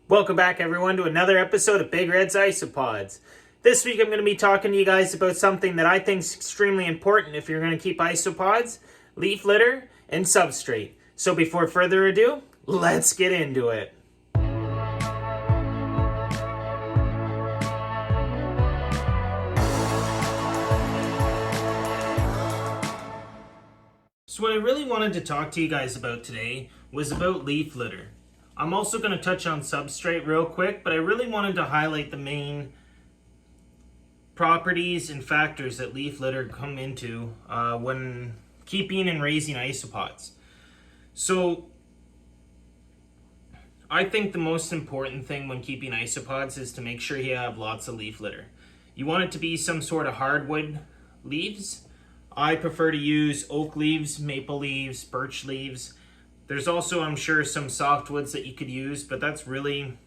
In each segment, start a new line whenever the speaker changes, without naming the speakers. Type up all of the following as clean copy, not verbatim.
Welcome back everyone to another episode of Big Red's Isopods. This week I'm going to be talking to you guys about something that I think is extremely important if you're going to keep isopods, leaf litter, and substrate. So before further ado, let's get into it. So what I really wanted to talk to you guys about today was about leaf litter. I'm also going to touch on substrate real quick, but I really wanted to highlight the main properties and factors that leaf litter come into when keeping and raising isopods. So I think the most important thing when keeping isopods is to make sure you have lots of leaf litter. You want it to be some sort of hardwood leaves. I prefer to use oak leaves, maple leaves, birch leaves. There's also, I'm sure, some softwoods that you could use, but that's really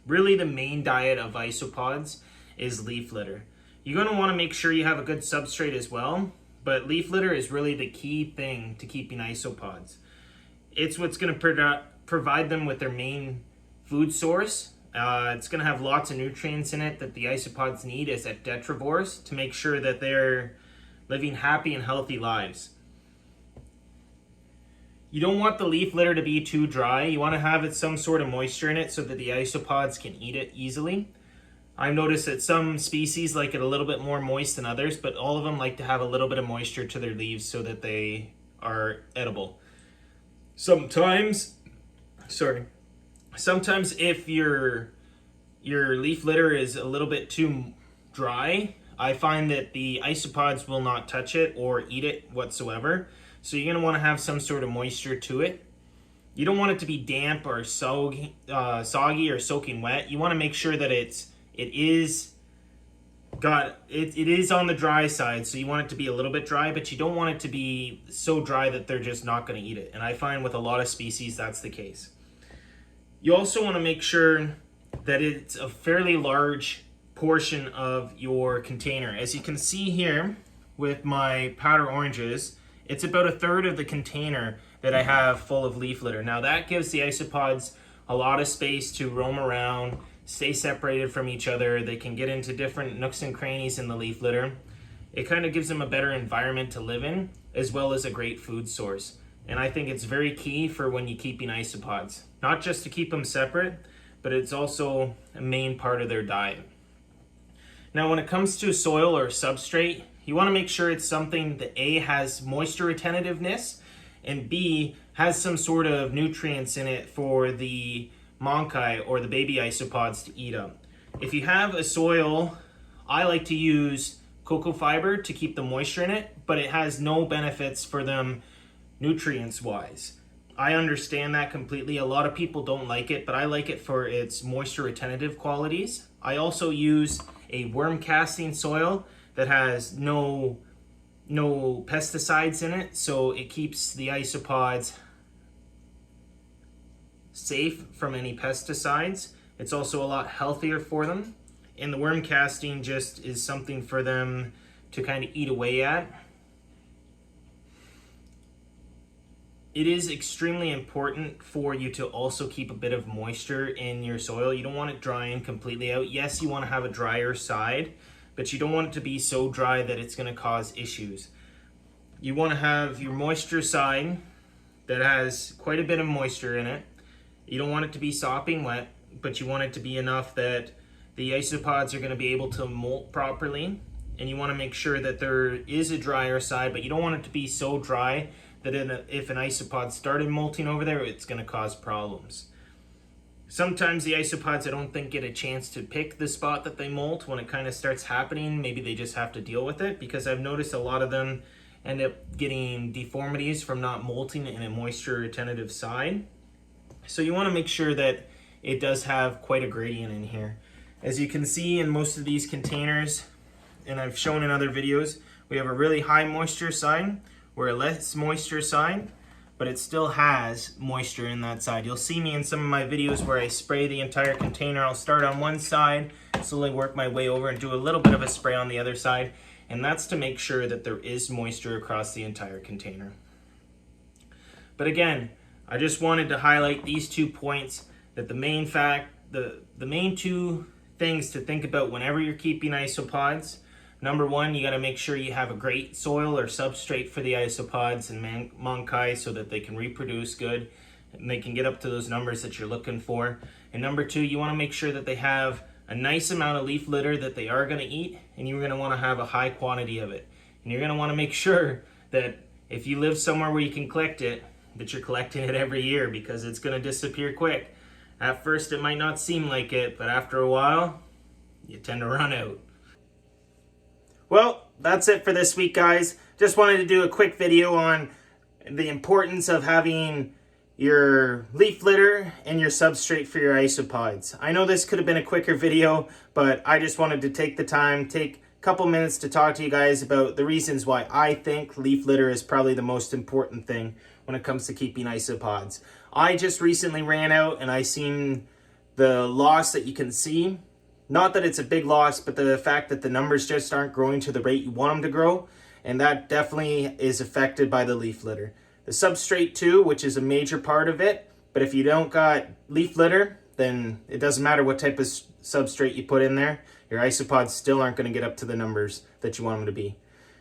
the main diet of isopods is leaf litter. You're going to want to make sure you have a good substrate as well, but leaf litter is really the key thing to keeping isopods. It's what's going to provide them with their main food source. It's going to have lots of nutrients in it that the isopods need as detrivores to make sure that they're living happy and healthy lives. You don't want the leaf litter to be too dry. You want to have some sort of moisture in it so that the isopods can eat it easily. I've noticed that some species like it a little bit more moist than others, but all of them like to have a little bit of moisture to their leaves so that they are edible. Sometimes if your leaf litter is a little bit too dry, I find that the isopods will not touch it or eat it whatsoever. So you're going to want to have some sort of moisture to it. You don't want it to be damp or soggy or soaking wet. You want to make sure that it is on the dry side. So you want it to be a little bit dry, but you don't want it to be so dry that they're just not going to eat it. And I find with a lot of species that's the case. You also want to make sure that it's a fairly large portion of your container. As you can see here with my powder oranges, it's about a third of the container that I have full of leaf litter. Now that gives the isopods a lot of space to roam around, stay separated from each other. They can get into different nooks and crannies in the leaf litter. It kind of gives them a better environment to live in, as well as a great food source. And I think it's very key for when you're keeping isopods. Not just to keep them separate, but it's also a main part of their diet. Now when it comes to soil or substrate, you want to make sure it's something that A, has moisture retentiveness, and B, has some sort of nutrients in it for the monchi or the baby isopods to eat up. If you have a soil, I like to use cocoa fiber to keep the moisture in it, but it has no benefits for them nutrients wise. I understand that completely. A lot of people don't like it, but I like it for its moisture retentive qualities. I also use a worm casting soil that has no pesticides in it, so it keeps the isopods safe from any pesticides. It's also a lot healthier for them, and the worm casting just is something for them to kind of eat away at. It is extremely important for you to also keep a bit of moisture in your soil. You don't want it drying completely out. Yes, you want to have a drier side, but you don't want it to be so dry that it's going to cause issues. You want to have your moisture side that has quite a bit of moisture in it. You don't want it to be sopping wet, but you want it to be enough that the isopods are going to be able to molt properly. And you want to make sure that there is a drier side, but you don't want it to be so dry that if an isopod started molting over there, it's going to cause problems. Sometimes the isopods, I don't think, get a chance to pick the spot that they molt when it kind of starts happening. Maybe they just have to deal with it, because I've noticed a lot of them end up getting deformities from not molting in a moisture retentive side. So you want to make sure that it does have quite a gradient in here. As you can see in most of these containers, and I've shown in other videos, we have a really high moisture side, or a less moisture side, but it still has moisture in that side. You'll see me in some of my videos where I spray the entire container. I'll start on one side, slowly work my way over and do a little bit of a spray on the other side, and that's to make sure that there is moisture across the entire container. But again, I just wanted to highlight these 2 points, that the main the main two things to think about whenever you're keeping isopods. Number one, you got to make sure you have a great soil or substrate for the isopods and monkai so that they can reproduce good and they can get up to those numbers that you're looking for. And number two, you want to make sure that they have a nice amount of leaf litter that they are going to eat, and you're going to want to have a high quantity of it. And you're going to want to make sure that if you live somewhere where you can collect it, that you're collecting it every year, because it's going to disappear quick. At first it might not seem like it, but after a while, you tend to run out. Well, that's it for this week, guys. Just wanted to do a quick video on the importance of having your leaf litter and your substrate for your isopods. I know this could have been a quicker video, but I just wanted to take the time, take a couple minutes to talk to you guys about the reasons why I think leaf litter is probably the most important thing when it comes to keeping isopods. I just recently ran out and I seen the loss that you can see. Not that it's a big loss, but the fact that the numbers just aren't growing to the rate you want them to grow, and that definitely is affected by the leaf litter. The substrate too, which is a major part of it, but if you don't got leaf litter, then it doesn't matter what type of substrate you put in there, your isopods still aren't going to get up to the numbers that you want them to be.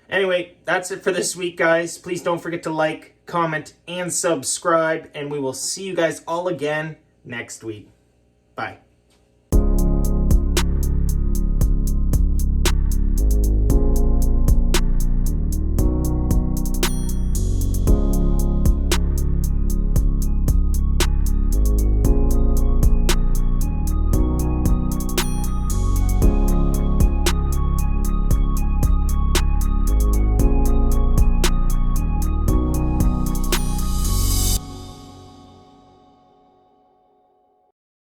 Anyway, that's it for this week, guys. Please don't forget to like, comment, and subscribe, and we will see you guys all again next week. Bye.